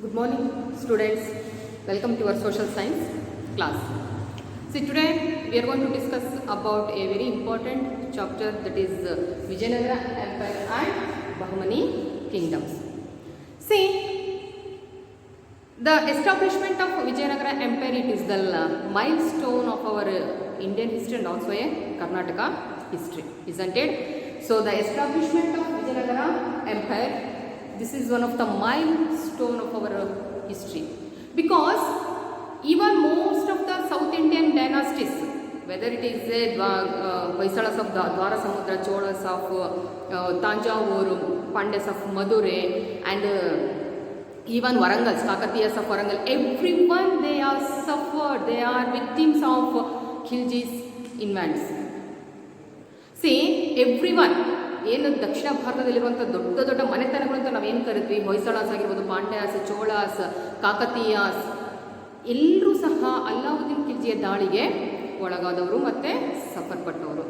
Good morning, students. Welcome to our social science class. See, today we are going to discuss about a very important chapter, that is Vijayanagara Empire and Bahmani kingdoms. See, the establishment of Vijayanagara Empire, it is the milestone of our Indian history and also a Karnataka history, isn't it? So the establishment of Vijayanagara Empire, this is one of the milestone of our history, because even most of the South Indian dynasties, whether it is Hoysalas of Dwara Samudra, Cholas of Tanjavur, Pandyas of Madurai, and even Varangals, Kakatiyas of Varangal, everyone, they are suffered, they are victims of Khilji's invasions. See, everyone, ಏನು ದಕ್ಷಿಣ ಭಾರತದಲ್ಲಿರುವಂಥ ದೊಡ್ಡ ದೊಡ್ಡ ಮನೆತನಗಳು ಅಂತ ನಾವೇನು ಕರಿತೀವಿ, ಹೊಯ್ಸಳಾಸ್ ಆಗಿರ್ಬೋದು, ಪಾಂಡ್ಯಾಸ್, ಚೋಳಾಸ್, ಕಾಕತೀಯಾಸ್, ಎಲ್ಲರೂ ಸಹ ಅಲ್ಲಾವುದ್ದೀನ್ ಖಿಲ್ಜಿಯ ದಾಳಿಗೆ ಒಳಗಾದವರು ಮತ್ತು ಸಫರ್ ಪಟ್ಟವರು.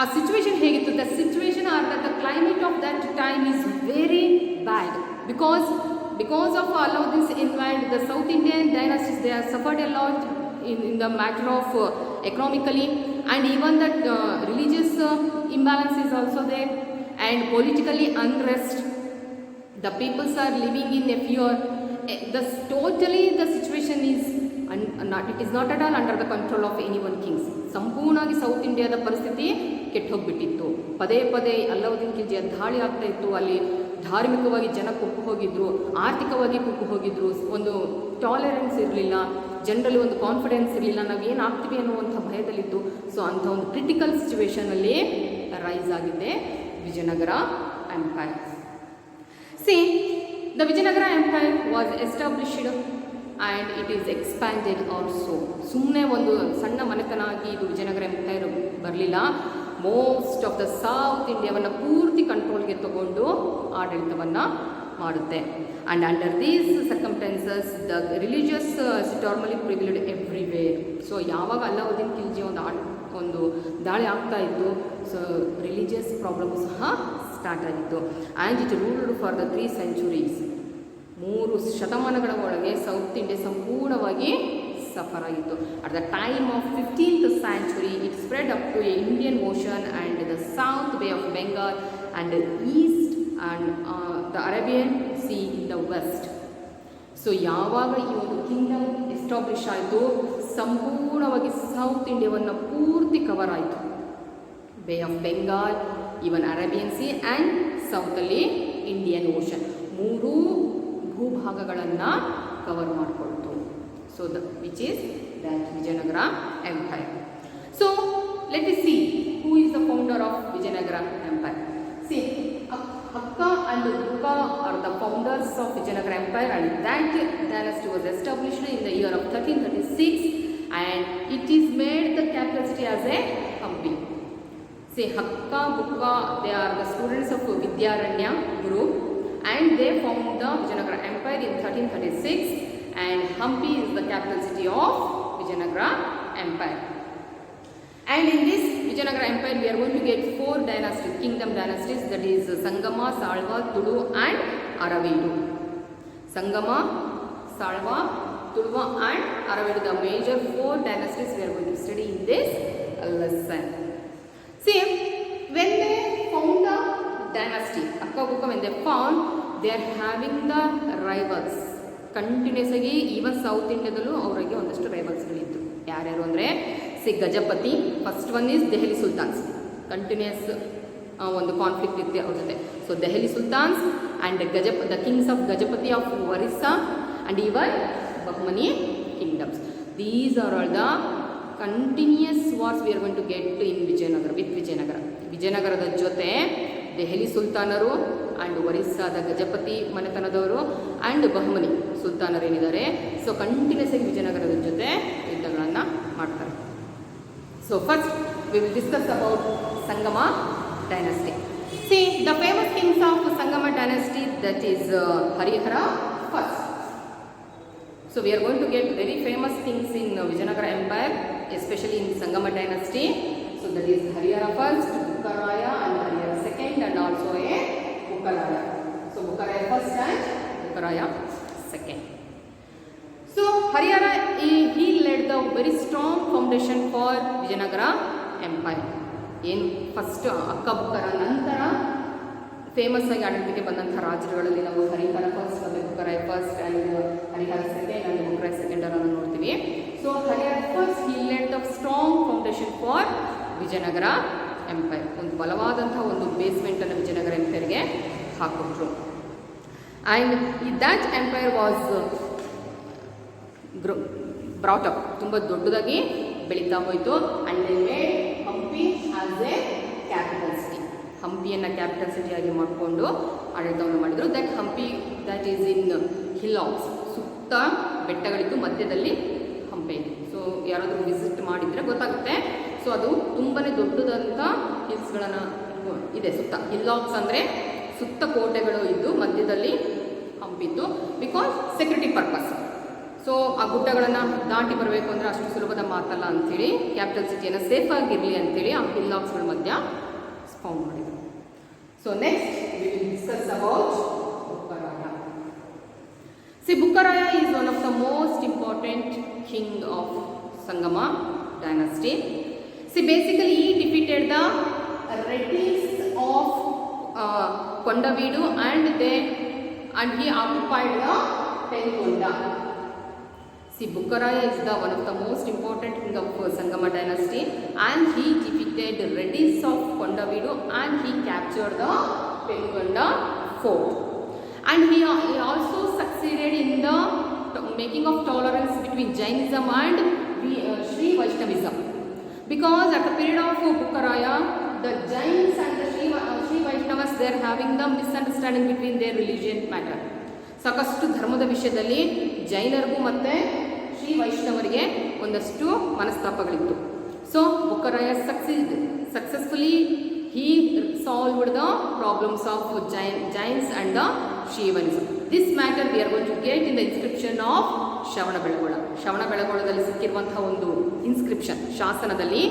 ಆ ಸಿಚುವೇಶನ್ ಹೇಗಿತ್ತು? The situation are the climate of that time is very bad, because of Allauddin's invade, the South Indian dynasties, they are suffered a lot in the matter of economically, and even that religious imbalance is also there, and politically unrest. The peoples are living in a fear. Totally the situation is it is not at all under the control of any one kings. ಸಂಪೂರ್ಣವಾಗಿ south ಇಂಡಿಯಾದ ಪರಿಸ್ಥಿತಿ ಕೆಟ್ಟು ಹೋಗಿಬಿಟ್ಟಿತ್ತು. ಪದೇ ಪದೇ ಅಲ್ಲಾವುದ್ದೀನ್ ಖಿಲ್ಜಿಯ ದಾಳಿ ಆಗ್ತಾ ಇತ್ತು. ಅಲ್ಲಿ ಧಾರ್ಮಿಕವಾಗಿ ಜನ ಕುಗ್ಗು ಹೋಗಿದ್ರು, ಆರ್ಥಿಕವಾಗಿ ಕುಗ್ಗು ಹೋಗಿದ್ರು, ಒಂದು ಟಾಲರೆನ್ಸ್ ಇರಲಿಲ್ಲ, ಜನರಲ್ಲಿ ಒಂದು ಕಾನ್ಫಿಡೆನ್ಸ್ ಇರಲಿಲ್ಲ, ನಾವೇನು ಆಗ್ತೀವಿ ಅನ್ನುವಂಥ ಭಯದಲ್ಲಿತ್ತು. ಸೊ ಅಂಥ ಒಂದು ಕ್ರಿಟಿಕಲ್ ಸಿಚುವೇಶನಲ್ಲಿ ರೈಸ್ ಆಗಿದೆ Vijayanagara empire. See, the Vijayanagara empire was established and it is expanded also. ಸುಮ್ಮನೆ ಒಂದು ಸಣ್ಣ ಮನೆತನ ಆಗಿ ಇದು ವಿಜಯನಗರ ಎಂಪೈರ್ ಬರಲಿಲ್ಲ. ಮೋಸ್ಟ್ ಆಫ್ ದ ಸೌತ್ ಇಂಡಿಯಾವನ್ನು ಪೂರ್ತಿ ಕಂಟ್ರೋಲ್ಗೆ ತಗೊಂಡು ಆಡಳಿತವನ್ನು ಮಾಡುತ್ತೆ. And under these circumstances the religious stormily prevailed everywhere. So ಯಾವಾಗ ಅಲ್ಲಾವುದ್ದೀನ್ ಖಿಲ್ಜಿ ಒಂದು ದಾಳಿ ಆಗ್ತಾ ಇತ್ತು, ಸೊ ರಿಲಿಜಿಯಸ್ ಪ್ರಾಬ್ಲಮ್ ಸಹ ಸ್ಟಾರ್ಟ್ ಆಗಿತ್ತು. And it ruled for the 3 centuries. 3 ಶತಮಾನಗಳ ಒಳಗೆ ಸೌತ್ ಇಂಡಿಯಾ ಸಂಪೂರ್ಣವಾಗಿ ಸಫರ್ ಆಗಿತ್ತು. At the time of 15th century it spread up to Indian Ocean and the south Bay of Bengal and east and the Arabian Sea in the west. So ಯಾವಾಗ ಈ ಒಂದು Kingdom establish ಆಯಿತು, ಸಂಪೂರ್ಣವಾಗಿ south ಇಂಡಿಯಾವನ್ನು ಪೂರ್ತಿ cover ಆಯಿತು. Bay of Bengal, even Arabian Sea and ಸೌತಲ್ಲಿ Indian Ocean, 3 ಭೂಭಾಗಗಳನ್ನು ಕವರ್ ಮಾಡಿಕೊಳ್ತು. So which is that Vijayanagara empire. So let us see who is the founder of Vijayanagara Empire. See, Hakka and Bukka are the founders of Vijayanagara Empire, and that dynasty was established in the year of 1336, and it is made the capital city as a Hampi. See, Hakka, Bukka, they are the students of Vidyaranya Guru, and they found the Vijayanagara Empire in 1336, and Hampi is the capital city of Vijayanagara Empire. And in this Vijayanagara Empire we are going to get 4 dynasties, kingdom dynasties, that is Sangama, Salva, Tulu and Aravidu. Sangama, Salva, Tuluva and Aravidu, the major 4 dynasties we are going to study in this lesson. See, when they found the dynasty, Hakka Bukka, when they found, they are having the rivals. Continuous ಆಗಿ even South ಇಂಡಿಯಾದಲ್ಲೂ ಅವರಿಗೆ ಒಂದಷ್ಟು ರೈವಲ್ಸ್ಗಳಿತ್ತು. ಯಾರ್ಯಾರು ಅಂದರೆ, Gajapati, first one is Delhi sultans, continuous ಒಂದು conflict ಇತ್ತು ಅವ್ರ ಜೊತೆ. So Delhi sultans and the kings of Gajapati of Orissa and even Bahmani kingdoms. These are all the continuous wars we are going to get in Vijayanagara, with Vijayanagara. ವಿಜಯನಗರದ ಜೊತೆ ದೆಹಲಿ ಸುಲ್ತಾನರು ಆ್ಯಂಡ್ ಒರಿಸ್ಸಾದ ಗಜಪತಿ ಮನೆತನದವರು ಆ್ಯಂಡ್ ಬಹಮನಿ ಸುಲ್ತಾನರೇನಿದ್ದಾರೆ, ಸೊ ಕಂಟಿನ್ಯೂಸ್ ಆಗಿ ವಿಜಯನಗರದ ಜೊತೆ ಯುದ್ಧಗಳನ್ನು ಮಾಡ್ತಾರೆ. So first we will discuss about Sangama dynasty. See, the famous kings of Sangama dynasty, that is Harihara first. So we are going to get very famous things in Vijayanagara empire, especially in Sangama dynasty. So that is Harihara first, Bukkaraya and Harihara second, and also a Bukkaraya. So Bukkaraya first and Bukkaraya II. So Haryana, he led the very strong foundation for Vijayanagara Empire. ಏನು first ಅಕ್ಕಬುಕ್ಕರ ನಂತರ famous ಆಗಿ ಆಡಳಿತಕ್ಕೆ ಬಂದಂಥ ರಾಜರುಗಳಲ್ಲಿ ನಾವು Harihara first, Bukkaraya first and Harihara second and Bukkaraya second ಅನ್ನು ನೋಡ್ತೀವಿ. So Harihara first he led the strong foundation for Vijayanagara empire. ಒಂದು ಬಲವಾದಂಥ ಒಂದು ಬೇಸ್ಮೆಂಟನ್ನು ವಿಜಯನಗರ ಎಂಪೈರ್ಗೆ ಹಾಕಿಬಿಟ್ರು. And that empire was brought up, ತುಂಬ ದೊಡ್ಡದಾಗಿ ಬೆಳೀತಾ ಹೋಯಿತು. And they made Hampi as a capital city. ಹಂಪಿಯನ್ನು ಕ್ಯಾಪಿಟಲ್ ಸಿಟಿಯಾಗಿ ಮಾಡಿಕೊಂಡು ಆಡಳಿತವನ್ನು ಮಾಡಿದರು. That Hampi that is in ಹಿಲ್ಲಾಕ್ಸ್, ಸುತ್ತ ಬೆಟ್ಟಗಳಿತ್ತು, ಮಧ್ಯದಲ್ಲಿ ಹಂಪೆ ಇದೆ. ಸೊ ಯಾರಾದರೂ ವಿಸಿಟ್ ಮಾಡಿದರೆ ಗೊತ್ತಾಗುತ್ತೆ. ಸೊ ಅದು ತುಂಬಾ ದೊಡ್ಡದಂಥ ಹಿಲ್ಸ್ಗಳನ್ನು ಇದೆ ಸುತ್ತ. ಹಿಲ್ಲಾಕ್ಸ್ ಅಂದರೆ ಸುತ್ತ ಕೋಟೆಗಳು ಇದ್ದು ಮಧ್ಯದಲ್ಲಿ ಹಂಪಿತ್ತು. Because security purpose. ಸೊ ಆ ಗುಡ್ಡಗಳನ್ನು ದಾಟಿ ಬರಬೇಕು ಅಂದರೆ ಅಷ್ಟು ಸುಲಭದ ಮಾತಲ್ಲ ಅಂಥೇಳಿ ಕ್ಯಾಪಿಟಲ್ ಸಿಟಿಯನ್ನು ಸೇಫಾಗಿರಲಿ ಅಂಥೇಳಿ ಆ ಹಿಲ್ಲಾಕ್ಸ್ಗಳ ಮಧ್ಯ ಫೌಂಡ್ ಮಾಡಿದರು. So next we will discuss about Bukkaraya. See Bukkaraya is one of the most important king of Sangama dynasty. See basically he defeated the Reddis of Kondavidu and he occupied the Pengonda. See, Bukkaraya is one of the most important king of Sangama dynasty, and he defeated the Reddis of Kondavidu and he captured the Pengonda fort. And he also succeeded in the making of tolerance between Jainism and Sri Vaishnavism. Because at the period of Bukkaraya, the Jains and the Sri Vaishnavas, they are having the misunderstanding between their religion matter. ಸಾಕಷ್ಟು ಧರ್ಮದ ವಿಷಯದಲ್ಲಿ ಜೈನರಿಗೂ ಮತ್ತು ಶ್ರೀ ವೈಷ್ಣವರಿಗೆ ಒಂದಷ್ಟು ಮನಸ್ತಾಪಗಳಿತ್ತು. So Bukkaraya successfully he solved the problems of Jains and the Shivanism. This matter we are going to get in the inscription of Shravanabelagola. ಶ್ರವಣಬೆಳಗೊಳದಲ್ಲಿ ಸಿಕ್ಕಿರುವಂತಹ ಒಂದು ಇನ್ಸ್ಕ್ರಿಪ್ಷನ್, ಶಾಸನದಲ್ಲಿ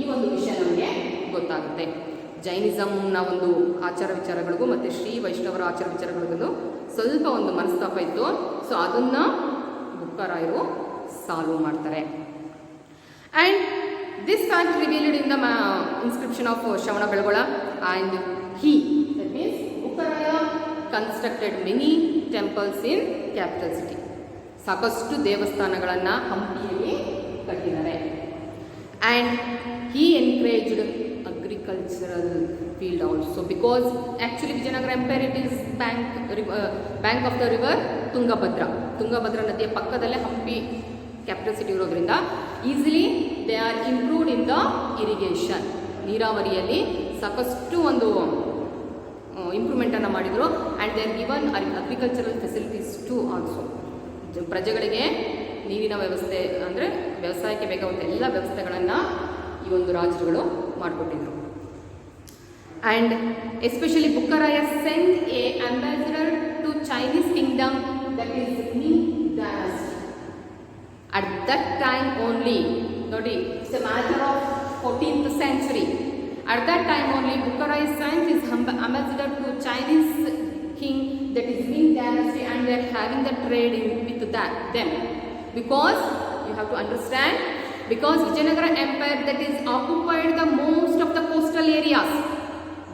ಈ ಒಂದು ವಿಷಯ ನಮಗೆ ಗೊತ್ತಾಗುತ್ತೆ. ಜೈನಿಸಮ್ನ ಒಂದು ಆಚಾರ ವಿಚಾರಗಳಿಗೂ ಮತ್ತು ಶ್ರೀ ವೈಷ್ಣವರ ಆಚಾರ ವಿಚಾರಗಳಿಗೂ ಸ್ವಲ್ಪ ಒಂದು ಮನಸ್ತಾಪ ಇತ್ತು. ಸೊ ಅದನ್ನು ಬುಕ್ಕರಾಯರು ಸಾಲ್ವ್ ಮಾಡ್ತಾರೆ. And this fact revealed in the inscription of Shravanabelagola. And that means Bukkaraya constructed many temples in capital city. ಸಾಕಷ್ಟು ದೇವಸ್ಥಾನಗಳನ್ನು ಹಂಪಿಯಲ್ಲಿ ಕಟ್ಟಿದ್ದಾರೆ. And he encouraged agricultural field also, because actually Vijayanagara Empire, it is bank of the river Tungabhadra ನದಿಯ ಪಕ್ಕದಲ್ಲೇ Hampi capital city ಇರೋದ್ರಿಂದ easily they are improved in the irrigation. ನೀರಾವರಿಯಲ್ಲಿ ಸಾಕಷ್ಟು ಒಂದು ಇಂಪ್ರೂವ್ಮೆಂಟನ್ನು ಮಾಡಿದರು. And they are given agricultural facilities to also. ಪ್ರಜೆಗಳಿಗೆ ನೀರಿನ ವ್ಯವಸ್ಥೆ ಅಂದರೆ ವ್ಯವಸಾಯಕ್ಕೆ ಬೇಕಾದಂಥ ಎಲ್ಲ ವ್ಯವಸ್ಥೆಗಳನ್ನು ಈ ಒಂದು ರಾಜರುಗಳು ಮಾಡಿಕೊಟ್ಟಿದ್ರು. And especially Bukkaraya sent a ambassador to Chinese kingdom, that is Ming dynasty. At that time only, ನೋಡಿ, it's a matter of 14th century. At that time only Bukkaraya sent his ambassador to Chinese king, that is Ming dynasty, and they are having the trade with them. Because you have to understand, because Vijayanagara Empire that is occupied the most of the coastal areas.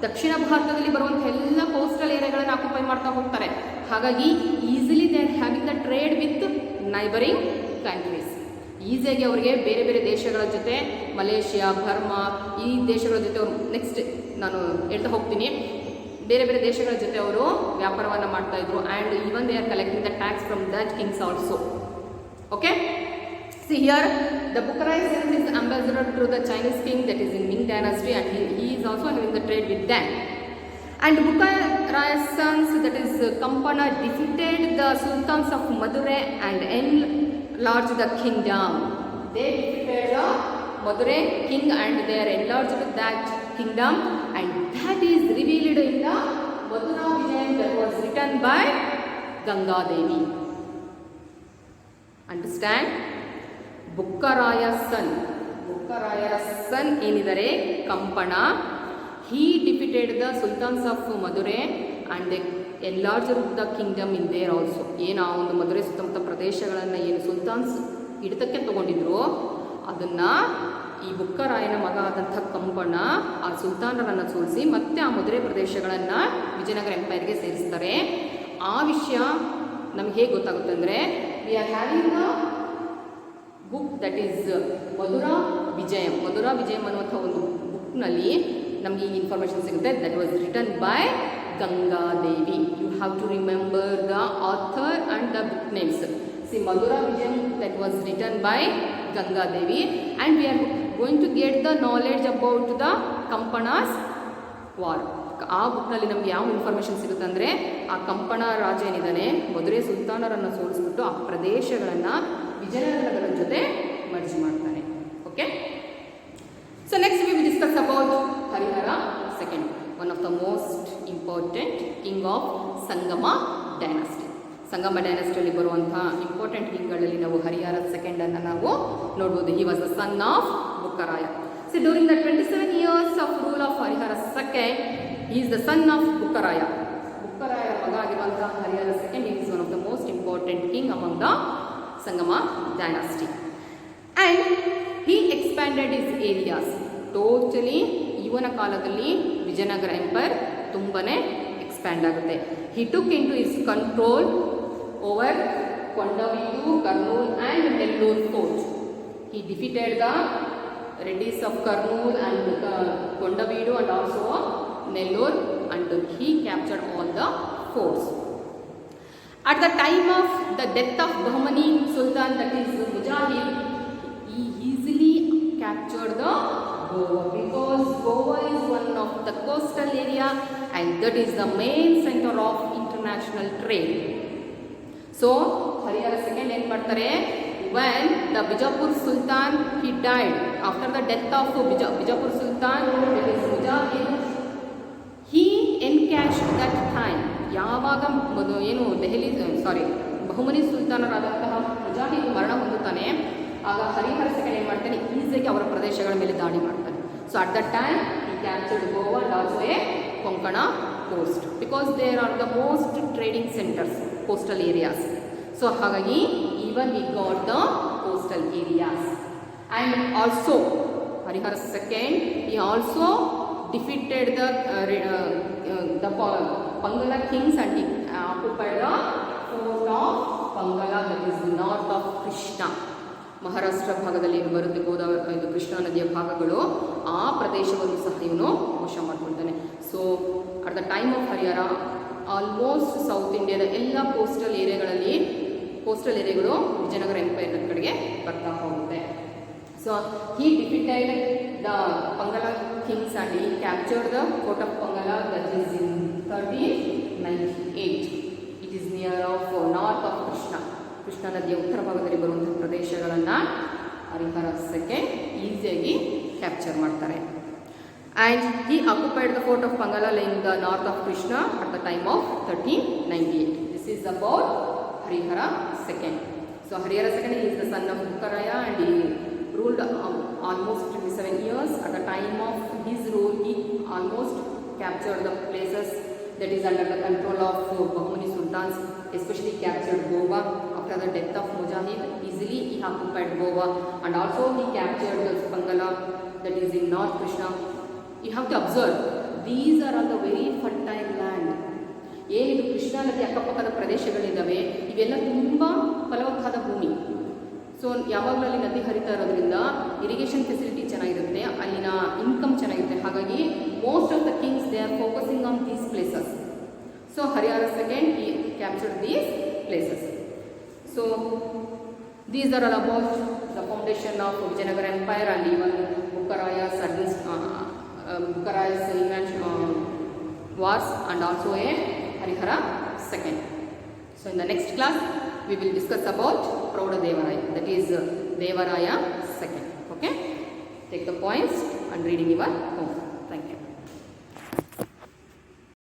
ದಕ್ಷಿಣ ಭಾರತದಲ್ಲಿ ಬರುವಂಥ ಎಲ್ಲ coastal ಏರಿಯಾಗಳನ್ನು occupy ಮಾಡ್ತಾ ಹೋಗ್ತಾರೆ. ಹಾಗಾಗಿ easily they are having the trade with neighbouring countries. ಈಸಿಯಾಗಿ ಅವರಿಗೆ ಬೇರೆ ಬೇರೆ ದೇಶಗಳ ಜೊತೆ, ಮಲೇಷಿಯಾ, ಬರ್ಮಾ, ಈ ದೇಶಗಳ ಜೊತೆ ಅವರು, ನೆಕ್ಸ್ಟ್ ನಾನು ಹೇಳ್ತಾ ಹೋಗ್ತೀನಿ, ಬೇರೆ ಬೇರೆ ದೇಶಗಳ ಜೊತೆ ಅವರು ವ್ಯಾಪಾರವನ್ನು ಮಾಡ್ತಾಯಿದ್ರು. And even they are collecting the tax from that Kings also. Okay, see here the Bukkaraya sent his ambassador to the Chinese king, that is in Ming dynasty, and he is also having the trade with them. And Bukkaraya's sons, that is Kampana, defeated the sultans of Madurai and enlarged the kingdom. They defeated the Madurai king and they are enlarged that kingdom, and that is revealed in the Madura Vijayam that was written by Ganga Devi. Understand? Bukkaraya son ಏನಿದ್ದಾರೆ Kampana, he defeated the sultans of Madurai and they enlarged the kingdom in there also. ಏನು ಆ ಒಂದು ಮಧುರೆ ಸುತ್ತಮುತ್ತ ಪ್ರದೇಶಗಳನ್ನು ಏನು ಸುಲ್ತಾನ್ಸ್ ಹಿಡಿತಕ್ಕೆ ತಗೊಂಡಿದ್ರು ಅದನ್ನು ಈ ಬುಕ್ಕರಾಯನ ಮಗ ಆದಂಥ ಕಂಪಣ ಆ ಸುಲ್ತಾನರನ್ನು ಸೋಲಿಸಿ ಮತ್ತೆ ಆ ಮಧುರೆ ಪ್ರದೇಶಗಳನ್ನು ವಿಜಯನಗರ ಎಂಪೈರ್ಗೆ ಸೇರಿಸ್ತಾರೆ. ಆ ವಿಷಯ ನಮ್ಗೆ ಹೇಗೆ ಗೊತ್ತಾಗುತ್ತೆ ಅಂದರೆ, we are having a book that is Madhura Vijayam. Madhura Vijayam ಅನ್ನುವಂಥ ಒಂದು ಬುಕ್ನಲ್ಲಿ ನಮಗೆ ಈ ಇನ್ಫಾರ್ಮೇಷನ್ ಸಿಗುತ್ತೆ. That was written by Gangadevi. You have to remember the author and the book names. See Madhura Vijayam that was written by Gangadevi and we are going to get the knowledge about the Kampana's war. ಆ ಬುಕ್ನಲ್ಲಿ ನಮ್ಗೆ ಯಾವ information ಸಿಗುತ್ತೆ ಅಂದರೆ, ಆ ಕಂಪಣ ರಾಜ ಏನಿದ್ದಾನೆ ಮಧುರೆ ಸುಲ್ತಾನರನ್ನು ಸೋಲಿಸ್ಬಿಟ್ಟು ಆ ಪ್ರದೇಶಗಳನ್ನು ವಿಜಯನಗರದ ಜೊತೆ ಮರ್ಜ್ ಮಾಡ್ತಾನೆ. Okay, so next we will discuss about Harihara second, one of the most important king of Sangama dynasty. Sangama ಡೈನಾಸ್ಟಿಯಲ್ಲಿ ಬರುವಂಥ ಇಂಪಾರ್ಟೆಂಟ್ ಕಿಂಗ್ಗಳಲ್ಲಿ ನಾವು ಹರಿಹರ ಸೆಕೆಂಡನ್ನು ನಾವು ನೋಡ್ಬೋದು. He was the son of Bukkaraya. So during the 27 years of rule of Harihara second, he is the son of Bukkaraya. Bukkaraya ಮಗ ಆಗಿರುವಂತಹ Harihara second is one of the most important king among the Sangama dynasty. And he expanded his areas. Totally ಇವನ ಕಾಲದಲ್ಲಿ Vijayanagara empire ತುಂಬಾನೇ expand ಆಗುತ್ತೆ. He took into his control over Kondaveedu, Kurnool and Nellore fort. He defeated the Reddys of Kurnool and Kondaveedu and also Nellore, and he captured all the forts. At the time of the death of Bahmani Sultan, that is Mujahid, he easily captured the Goa, because Goa is one of the coastal area and that is the main center of international trade. So Harihara second ಏನು ಮಾಡ್ತಾರೆ, when the Bijapur Sultan he died, after the death of Bijapur Sultan, that is Mujahid, he encashed that time. ಯಾವಾಗ ಏನು ಬಹುಮನಿ ಸುಲ್ತಾನರಾದಂತಹ ಮುಜಾಹಿದ್ ಮರಣ ಹೊಂದುತ್ತಾನೆ, ಆಗ Harihara second ಏನು ಮಾಡ್ತಾನೆ, ಈಸಿಯಾಗಿ ಅವರ ಪ್ರದೇಶಗಳ ಮೇಲೆ ದಾಳಿ ಮಾಡ್ತಾನೆ. So at that time he captured Goa and also a Konkana coast, because there are the most trading centers, coastal areas. So ಹಾಗಾಗಿ even he got the coastal areas. And also Harihara second, he also defeated the Pangala kings and he occupied the fort of Pangala, that is north of Krishna. Maharashtra ಭಾಗದಲ್ಲಿ ಏನು ಬರುತ್ತೆ ಗೋದಾವರಿ ಇದು ಕೃಷ್ಣಾ ನದಿಯ ಭಾಗಗಳು, ಆ ಪ್ರದೇಶವನ್ನು ಸಹ ಇವನು ವಶ ಮಾಡ್ಕೊಳ್ತಾನೆ. So at the time of Harihara almost South ಇಂಡಿಯಾದ ಎಲ್ಲ ಕೋಸ್ಟಲ್ ಏರಿಯಾಗಳು ವಿಜಯನಗರ ಎಂಪೈರ್ ಕಡೆಗೆ ಬರ್ತಾ ಹೋಗುತ್ತೆ. So he defeated the Pangala kings and he captured the fort of Pangala, that is in 1398. It is near of north of Krishna. Krishna ನದಿಯ ಉತ್ತರ ಭಾಗದಲ್ಲಿ ಬರುವಂತಹ ಪ್ರದೇಶಗಳನ್ನು ಹರಿಹರ ಸೆಕೆಂಡ್ ಈಸಿಯಾಗಿ ಕ್ಯಾಪ್ಚರ್ ಮಾಡ್ತಾರೆ. And he occupied the fort of Pangala in the north of Krishna at the time of 1398. This is about Harihara second. So Harihara second is the son of Bukkaraya and he ruled almost 27 years. At the time of his rule, he almost captured the places that is under the control of Bahmani sultans, especially captured Goa. After the death of Mujahid, easily he occupied Goa, and also he captured the Pangala, that is in North Krishna. You have to observe, these are all the very fertile land. ಏನಿದು ಕೃಷ್ಣಾ ನದಿ ಅಕ್ಕಪಕ್ಕದ ಪ್ರದೇಶಗಳಿದ್ದಾವೆ, ಇವೆಲ್ಲ ತುಂಬ ಫಲವತ್ತಾದ ಭೂಮಿ. So ಯಾವಾಗಲೂ ಅಲ್ಲಿ ನದಿ ಹರಿತಾ ಇರೋದ್ರಿಂದ ಇರಿಗೇಷನ್ ಫೆಸಿಲಿಟಿ ಚೆನ್ನಾಗಿರುತ್ತೆ, ಅಲ್ಲಿನ ಇನ್ಕಮ್ ಚೆನ್ನಾಗಿರುತ್ತೆ. ಹಾಗಾಗಿ most of the kings they are focusing on these places. So Harihara second he captured these places. So these are all about the foundation of Vijayanagara Empire and even Bukkaraya's wars and also a Harihara second. So in the next class we will discuss about Prouda Devaraya, that is Devaraya second. Okay, take the points and read in your home.